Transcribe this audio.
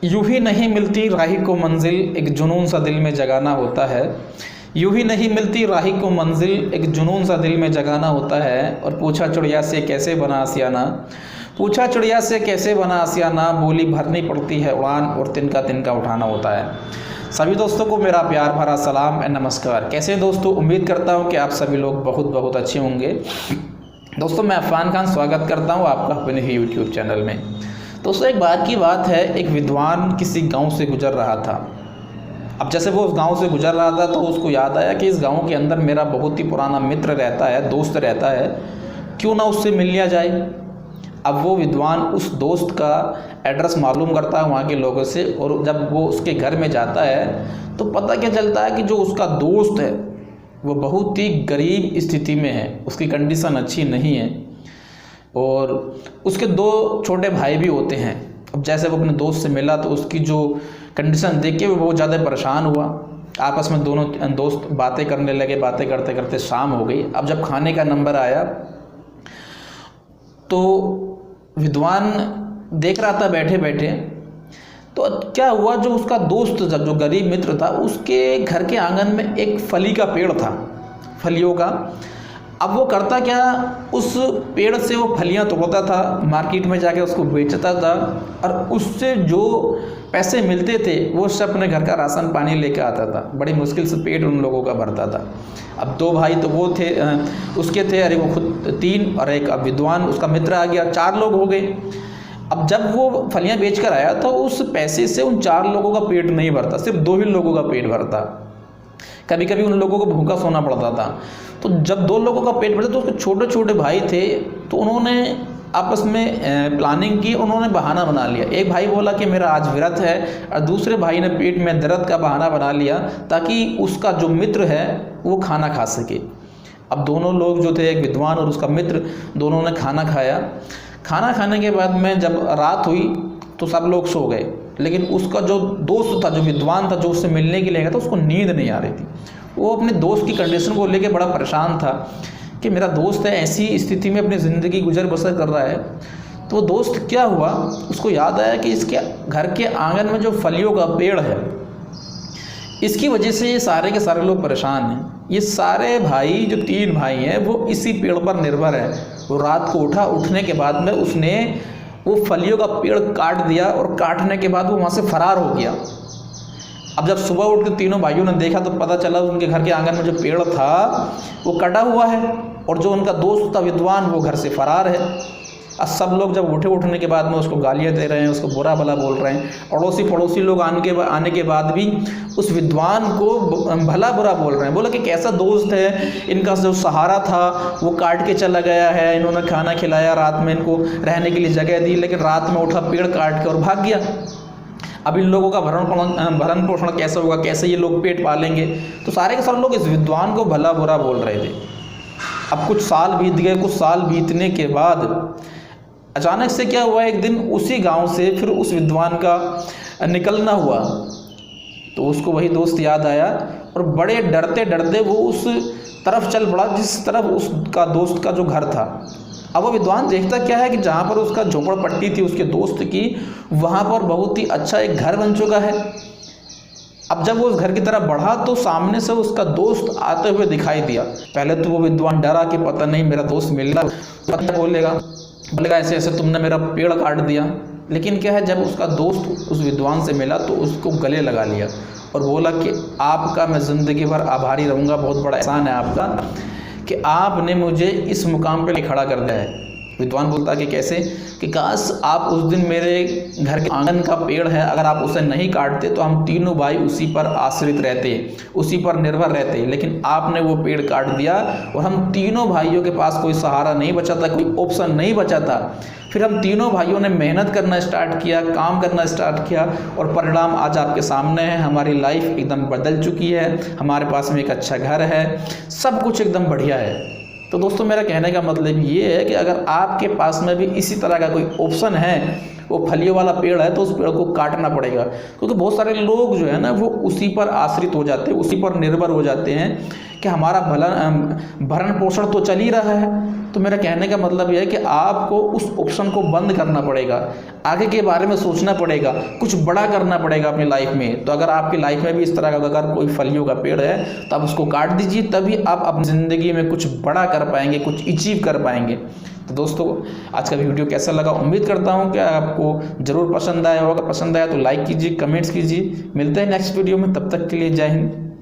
यूं ही नहीं मिलती राही को मंजिल, एक जुनून सा दिल में जगाना होता है। यूं ही नहीं मिलती राही को मंजिल, एक जुनून सा दिल में जगाना होता है। और पूछा चिड़िया से कैसे बना आसियाना, पूछा चिड़िया से कैसे बना आसियाना, बोली भरनी पड़ती है उड़ान और तिनका तिनका उठाना होता है। सभी दोस्तों को मेरा प्यार भरा सलाम एंड नमस्कार। कैसे हैं दोस्तों? उम्मीद करता हूं कि आप सभी लोग बहुत बहुत अच्छे होंगे। दोस्तों, मैं अफान खान स्वागत करता हूं आपका अपने ही यूट्यूब चैनल में। दोस्तों, एक बार की बात है, एक विद्वान किसी गांव से गुजर रहा था। अब जैसे वो उस गांव से गुजर रहा था तो उसको याद आया कि इस गांव के अंदर मेरा बहुत ही पुराना मित्र रहता है, दोस्त रहता है, क्यों ना उससे मिल लिया जाए। अब वो विद्वान उस दोस्त का एड्रेस मालूम करता है वहाँ के लोगों से, और जब वो उसके घर में जाता है तो पता क्या चलता है कि जो उसका दोस्त है वो बहुत ही गरीब स्थिति में है, उसकी कंडीशन अच्छी नहीं है और उसके दो छोटे भाई भी होते हैं। अब जैसे वो अपने दोस्त से मिला तो उसकी जो कंडीशन देख के वो बहुत ज़्यादा परेशान हुआ। आपस में दोनों दोस्त बातें करने लगे, बातें करते करते शाम हो गई। अब जब खाने का नंबर आया तो विद्वान देख रहा था बैठे बैठे, तो क्या हुआ, जो उसका दोस्त जो गरीब मित्र था उसके घर के आंगन में एक फली का पेड़ था, फलियों का। अब वो करता क्या, उस पेड़ से वो फलियां तोड़ता था, मार्केट में जाके उसको बेचता था और उससे जो पैसे मिलते थे वो उससे अपने घर का राशन पानी लेके आता था। बड़ी मुश्किल से पेट उन लोगों का भरता था। अब दो भाई तो वो थे, उसके थे, अरे वो खुद तीन, और एक अब विद्वान उसका मित्र आ गया, 4 लोग हो गए। अब जब वो फलियां बेच कर आया तो उस पैसे से उन 4 लोगों का पेट नहीं भरता, सिर्फ 2 ही लोगों का पेट भरता। कभी कभी उन लोगों को भूखा सोना पड़ता था। तो जब 2 लोगों का पेट भरता तो उसके छोटे छोटे भाई थे, तो उन्होंने आपस में प्लानिंग की, उन्होंने बहाना बना लिया। एक भाई बोला कि मेरा आज व्रत है, और दूसरे भाई ने पेट में दर्द का बहाना बना लिया ताकि उसका जो मित्र है वो खाना खा सके। अब दोनों लोग जो थे, एक विद्वान और उसका मित्र, दोनों ने खाना खाया। खाना खाने के बाद में जब रात हुई तो सब लोग सो गए, लेकिन उसका जो दोस्त था, जो विद्वान था, जो उससे मिलने के लिए गया था, उसको नींद नहीं आ रही थी। वो अपने दोस्त की कंडीशन को लेकर बड़ा परेशान था कि मेरा दोस्त है, ऐसी स्थिति में अपनी ज़िंदगी गुजर बसर कर रहा है। तो वो दोस्त क्या हुआ, उसको याद आया कि इसके घर के आंगन में जो फलियों का पेड़ है, इसकी वजह से ये सारे के सारे लोग परेशान हैं। ये सारे भाई, जो 3 भाई हैं, वो इसी पेड़ पर निर्भर है। वो रात को उठने के बाद में उसने वो फलियों का पेड़ काट दिया, और काटने के बाद वो वहाँ से फरार हो गया। अब जब सुबह उठ के तीनों भाइयों ने देखा तो पता चला उनके घर के आंगन में जो पेड़ था वो कटा हुआ है, और जो उनका दोस्त था विद्वान वो घर से फरार है। अब सब लोग जब उठने के बाद में उसको गालियाँ दे रहे हैं, उसको बुरा भला बोल रहे हैं। अड़ोसी पड़ोसी लोग आने के बाद भी उस विद्वान को भला बुरा बोल रहे हैं। बोला कि कैसा दोस्त है, इनका जो सहारा था वो काट के चला गया है, इन्होंने खाना खिलाया, रात में इनको रहने के लिए जगह दी, लेकिन रात में उठा पेड़ काट के और भाग गया। अब इन लोगों का भरण पोषण कैसे होगा, कैसे ये लोग पेट पालेंगे? तो सारे के सारे लोग इस विद्वान को भला बुरा बोल रहे थे। अब कुछ साल बीत गए। कुछ साल बीतने के बाद अचानक से क्या हुआ, एक दिन उसी गांव से फिर उस विद्वान का निकलना हुआ। तो उसको वही दोस्त याद आया और बड़े डरते डरते वो उस तरफ चल पड़ा जिस तरफ उसका दोस्त का जो घर था। अब वो विद्वान देखता क्या है कि जहाँ पर उसका झोपड़पट्टी थी उसके दोस्त की, वहाँ पर बहुत ही अच्छा एक घर बन चुका है। अब जब वो उस घर की तरफ बढ़ा तो सामने से उसका दोस्त आते हुए दिखाई दिया। पहले तो वो विद्वान डरा कि पता नहीं मेरा दोस्त मिल रहा, पता बोलेगा ऐसे ऐसे तुमने मेरा पेड़ काट दिया। लेकिन क्या है, जब उसका दोस्त उस विद्वान से मिला तो उसको गले लगा लिया और बोला कि आपका मैं ज़िंदगी भर आभारी रहूँगा, बहुत बड़ा एहसान है आपका कि आपने मुझे इस मुकाम पे खड़ा कर दिया है। विद्वान बोलता कि कैसे, कि काश आप उस दिन मेरे घर के आंगन का पेड़ है, अगर आप उसे नहीं काटते तो हम तीनों भाई उसी पर आश्रित रहते, उसी पर निर्भर रहते, लेकिन आपने वो पेड़ काट दिया और हम तीनों भाइयों के पास कोई सहारा नहीं बचा था, कोई ऑप्शन नहीं बचा था। फिर हम तीनों भाइयों ने मेहनत करना स्टार्ट किया, काम करना स्टार्ट किया, और परिणाम आज आपके सामने है। हमारी लाइफ एकदम बदल चुकी है, हमारे पास में एक अच्छा घर है, सब कुछ एकदम बढ़िया है। तो दोस्तों, मेरा कहने का मतलब ये है कि अगर आपके पास में भी इसी तरह का कोई ऑप्शन है, वो फलियों वाला पेड़ है, तो उस पेड़ को काटना पड़ेगा। क्योंकि बहुत सारे लोग जो है ना, वो उसी पर आश्रित हो जाते हैं, उसी पर निर्भर हो जाते हैं कि हमारा भरण पोषण तो चल ही रहा है, तो मेरा कहने का मतलब यह है कि आपको उस ऑप्शन को बंद करना पड़ेगा, आगे के बारे में सोचना पड़ेगा, कुछ बड़ा करना पड़ेगा अपनी लाइफ में। तो अगर आपकी लाइफ में भी इस तरह का अगर कोई फलियों का पेड़ है तो आप उसको काट दीजिए, तभी आप अपनी ज़िंदगी में कुछ बड़ा कर पाएंगे, कुछ अचीव कर पाएंगे। तो दोस्तों आज का वीडियो कैसा लगा, उम्मीद करता हूँ कि आपको ज़रूर पसंद आया होगा। पसंद आया तो लाइक कीजिए, कमेंट्स कीजिए। मिलते हैं नेक्स्ट वीडियो में, तब तक के लिए जय हिंद।